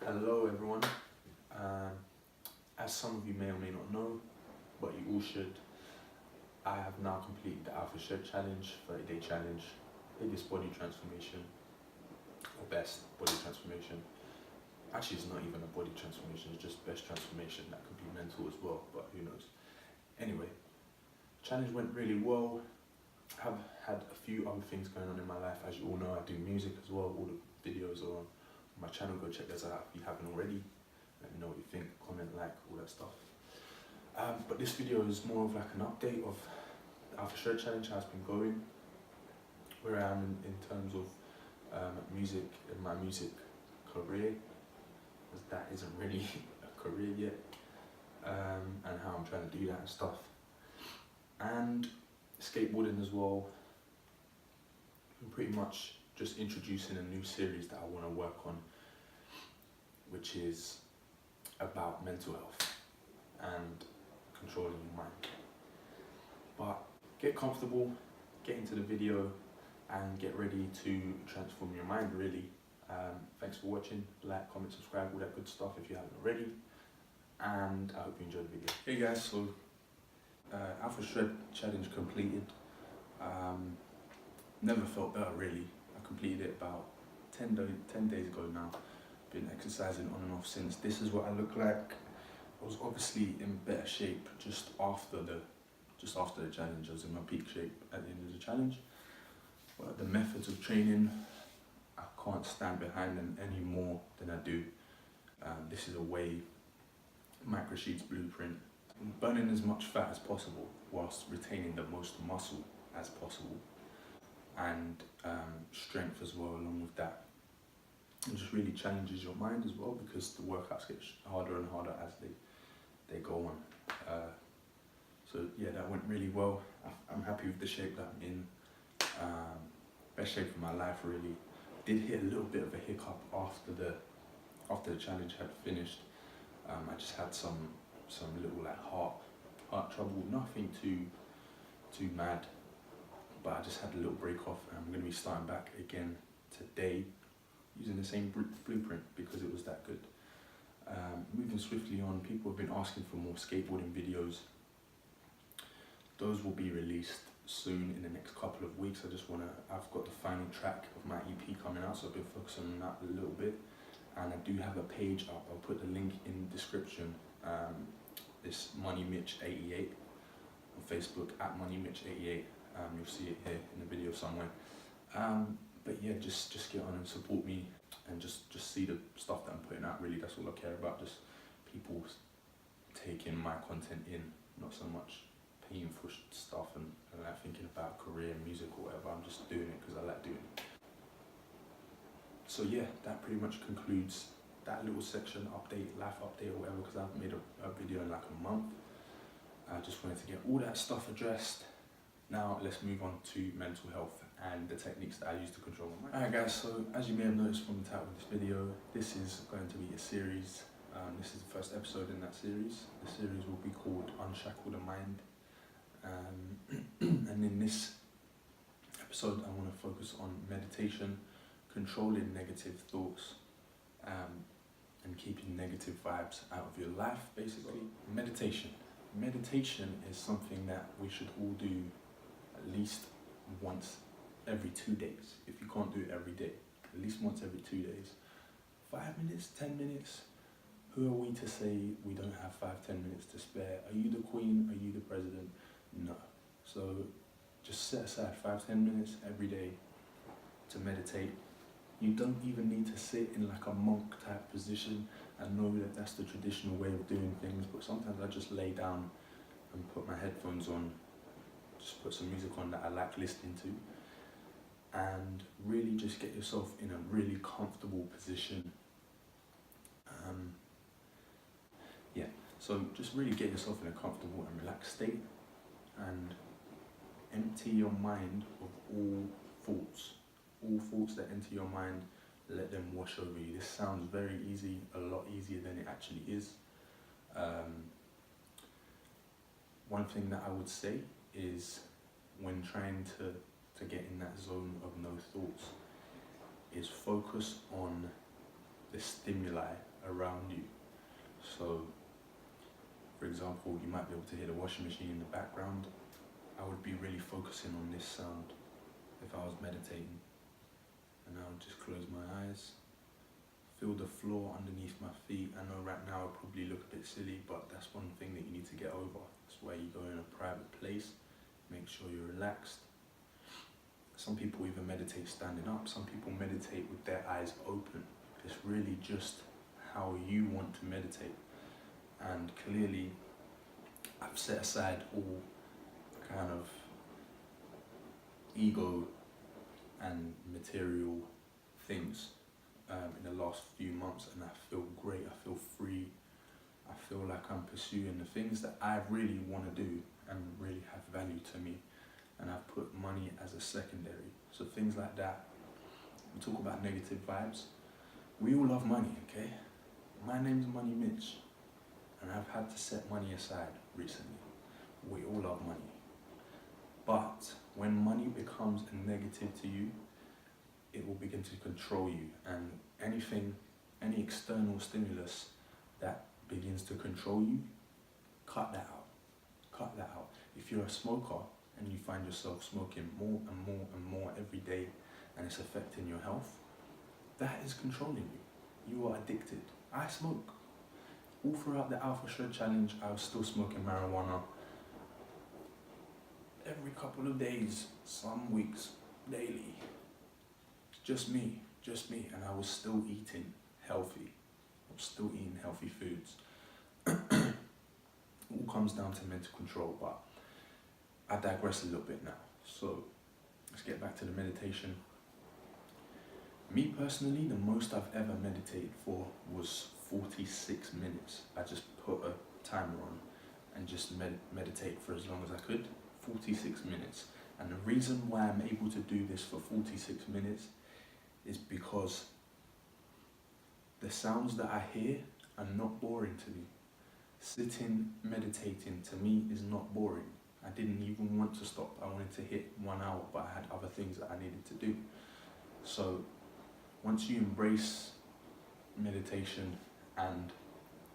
Hello everyone. As some of you may or may not know, but you all should, I have now completed the Alpha Shed Challenge, 30-day challenge, biggest body transformation, or best body transformation. Actually, it's not even a body transformation, it's just best transformation. That could be mental as well, but who knows. Anyway, challenge went really well. Have had a few other things going on in my life. As you all know, I do music as well. All the videos are on my channel. Go check those out if you haven't already. Let me know what you think, comment, like, all that stuff. But this video is more of like an update of the Alpha Shed Challenge, how it's been going, where I am in terms of music and my music career, because that isn't really a career yet, and how I'm trying to do that and stuff. And skateboarding as well. I'm pretty much just introducing a new series that I want to work on, which is about mental health and controlling your mind. But get comfortable, get into the video, and get ready to transform your mind, really. Thanks for watching. Like, comment, subscribe, all that good stuff if you haven't already. And I hope you enjoyed the video. Hey guys, so Alpha Shed Challenge completed. Never felt better, really. I completed it about 10 days ago now. Been exercising on and off since. This is what I look like. I was obviously in better shape just after the challenge. I was in my peak shape at the end of the challenge. But the methods of training, I can't stand behind them any more than I do. This is a way microsheets blueprint. Burning as much fat as possible whilst retaining the most muscle as possible, and strength as well along with that. It just really challenges your mind as well, because the workouts get harder and harder as they go on. So yeah, that went really well. I'm happy with the shape that I'm in. Best shape of my life, really. Did hit a little bit of a hiccup after the challenge had finished. I just had some little like heart trouble, nothing too mad, but I just had a little break off, and I'm going to be starting back again today using the same blueprint because it was that good. Moving swiftly on, people have been asking for more skateboarding videos. Those will be released soon in the next couple of weeks. I've got the final track of my EP coming out, so I've been focusing on that a little bit. And I do have a page up. I'll put the link in the description. It's MoneyMitch88 on Facebook, at MoneyMitch88. You'll see it here in the video somewhere. But yeah, just get on and support me, and just see the stuff that I'm putting out. Really, that's all I care about. Just people taking my content in, not so much paying for stuff and like thinking about career, music or whatever. I'm just doing it because I like doing it. So yeah, that pretty much concludes that little section, life update or whatever, because I haven't made a video in like a month. I just wanted to get all that stuff addressed. Now let's move on to mental health and the techniques that I use to control my mind. Alright guys, so as you may have noticed from the title of this video, this is going to be a series. This is the first episode in that series. The series will be called Unshackle the Mind. And in this episode I want to focus on meditation, controlling negative thoughts, and keeping negative vibes out of your life, basically. Meditation. Meditation is something that we should all do at least once every 2 days. If you can't do it every day, at least once every 2 days. 5 minutes, 10 minutes. Who are we to say we don't have 5-10 minutes to spare? Are you the queen? Are you the president? No. So just set aside 5-10 minutes every day to meditate. You don't even need to sit in like a monk type position. I know that that's the traditional way of doing things, but sometimes I just lay down and put my headphones on, just put some music on that I like listening to, and really just get yourself in a really comfortable position. So just really get yourself in a comfortable and relaxed state, and empty your mind of all thoughts. All thoughts that enter your mind, let them wash over you. This sounds very easy, a lot easier than it actually is. One thing that I would say is, when trying to get in that zone of no thoughts, is focus on the stimuli around you. So, for example, you might be able to hear the washing machine in the background. I would be really focusing on this sound if I was meditating. And I would just close my eyes, feel the floor underneath my feet. I know right now I probably look a bit silly, but that's one thing that you need to get over. That's why you go in a private place, make sure you're relaxed. Some people even meditate standing up. Some people meditate with their eyes open. It's really just how you want to meditate. And clearly, I've set aside all kind of ego and material things in the last few months, and I feel great. I feel free. I feel like I'm pursuing the things that I really want to do and really have value to me, and I've put money as a secondary. So things like that. We talk about negative vibes. We all love money, okay? My name's Money Mitch, and I've had to set money aside recently. We all love money. But when money becomes a negative to you, it will begin to control you, and any external stimulus that begins to control you, cut that out. Cut that out. If you're a smoker and you find yourself smoking more and more and more every day, and it's affecting your health, that is controlling you. You are addicted. I smoke. All throughout the Alpha Shred Challenge, I was still smoking marijuana. Every couple of days, some weeks, daily. Just me, and I was still eating healthy. I was still eating healthy foods. It all comes down to mental control, but I digress a little bit now. So let's get back to the meditation. Me personally, the most I've ever meditated for was 46 minutes. I just put a timer on and just meditate for as long as I could. 46 minutes. And the reason why I'm able to do this for 46 minutes is because the sounds that I hear are not boring to me. Sitting, meditating, to me is not boring. I didn't even want to stop. I wanted to hit 1 hour, but I had other things that I needed to do. So once you embrace meditation and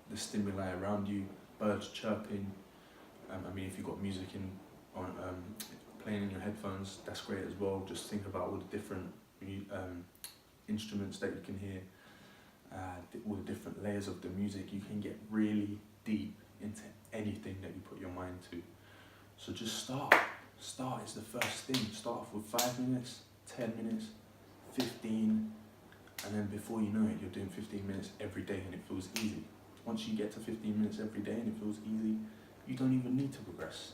the stimuli around you, birds chirping, if you've got music playing in your headphones, that's great as well. Just think about all the different instruments that you can hear, all the different layers of the music. You can get really deep into anything that you put your mind to. So just start. Start is the first thing. Start off with 5 minutes, 10 minutes, 15, and then before you know it, you're doing 15 minutes every day and it feels easy. Once you get to 15 minutes every day and it feels easy, you don't even need to progress.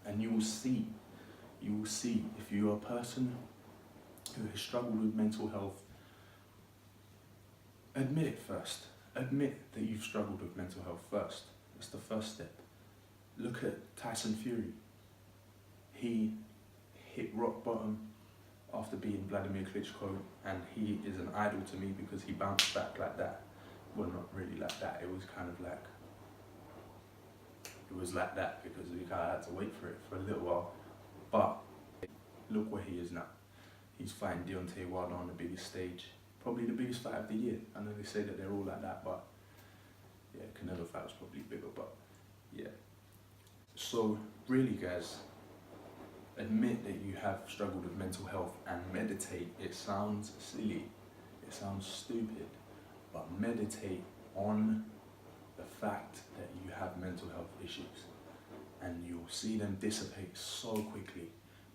And you will see if you're a person who has struggled with mental health, admit it first. Admit that you've struggled with mental health first. That's the first step. Look at Tyson Fury. He hit rock bottom after beating Vladimir Klitschko, and he is an idol to me because he bounced back like that. Well, not really like that. It was kind of like, it was like that because we kind of had to wait for it for a little while. But look where he is now. He's fighting Deontay Wilder on the biggest stage. Probably the biggest fight of the year. I know they say that they're all like that, but yeah, Canelo fight was probably bigger, but yeah. So really guys, admit that you have struggled with mental health and meditate. It sounds silly, it sounds stupid, but meditate on the fact that you have mental health issues, and you'll see them dissipate so quickly,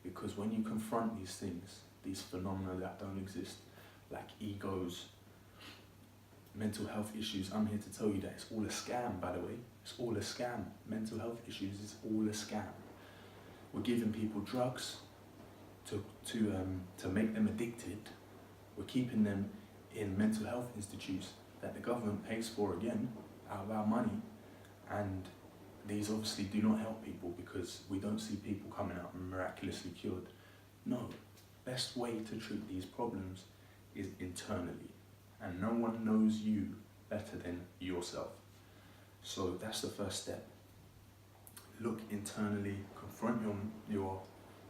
because when you confront these things, these phenomena that don't exist, like egos, mental health issues, I'm here to tell you that it's all a scam, by the way. It's all a scam. Mental health issues is all a scam. We're giving people drugs to make them addicted. We're keeping them in mental health institutes that the government pays for, again, out of our money. And these obviously do not help people because we don't see people coming out miraculously cured. No, best way to treat these problems is internally. And no one knows you better than yourself. So that's the first step. Look internally, confront your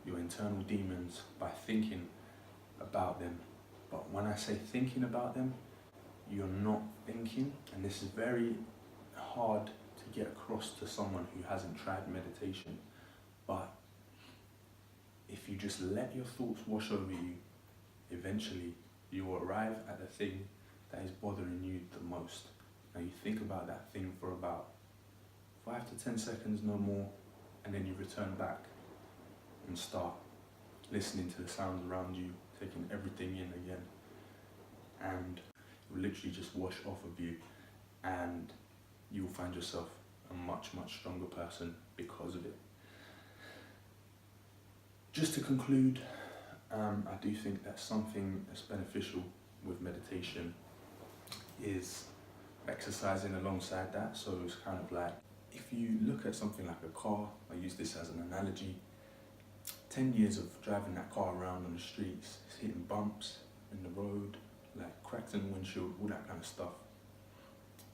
internal demons by thinking about them. But when I say thinking about them, you're not thinking, and this is very hard to get across to someone who hasn't tried meditation, but if you just let your thoughts wash over you, eventually you will arrive at the thing that is bothering you the most. Now you think about that thing for about 5 to 10 seconds, no more, and then you return back and start listening to the sounds around you, taking everything in again, and it will literally just wash off of you, and you will find yourself a much stronger person because of it. Just to conclude, I do think that something that's beneficial with meditation is exercising alongside that. So it's kind of like, if you look at something like a car, I use this as an analogy, 10 years of driving that car around on the streets, it's hitting bumps in the road, like cracks in the windshield, all that kind of stuff.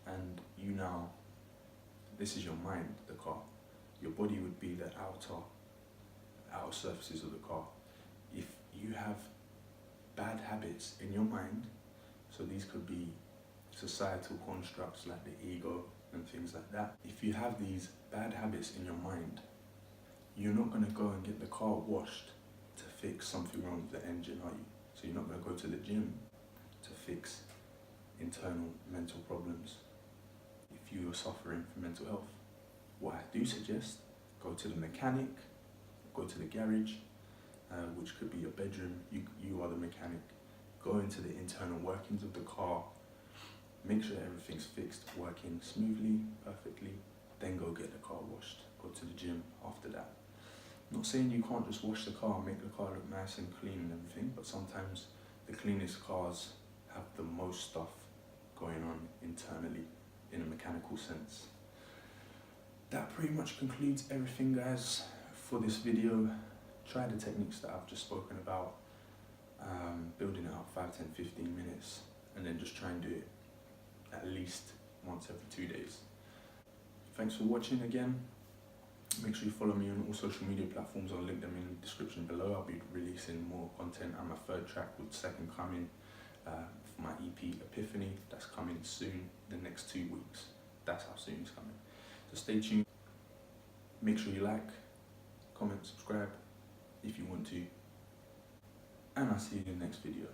And you now, this is your mind, the car. Your body would be the outer surfaces of the car. If you have bad habits in your mind, so these could be societal constructs like the ego and things like that. If you have these bad habits in your mind, you're not going to go and get the car washed to fix something wrong with the engine, are you? So you're not going to go to the gym to fix internal mental problems. If you are suffering from mental health, what I do suggest, go to the mechanic, go to the garage, which could be your bedroom, you are the mechanic. Go into the internal workings of the car, make sure everything's fixed, working smoothly, perfectly, then go get the car washed. Go to the gym after that. I'm not saying you can't just wash the car and make the car look nice and clean and everything, but sometimes the cleanest cars have the most stuff going on internally in a mechanical sense. That pretty much concludes everything, guys, for this video. Try the techniques that I've just spoken about, building it up 5, 10, 15 minutes, and then just try and do it at least once every 2 days. Thanks for watching again. Make sure you follow me on all social media platforms. I'll link them in the description below. I'll be releasing more content, and my third track called Second Coming for my EP Epiphany. That's coming soon, the next 2 weeks. That's how soon it's coming. So stay tuned. Make sure you like, comment, subscribe if you want to. And I'll see you in the next video.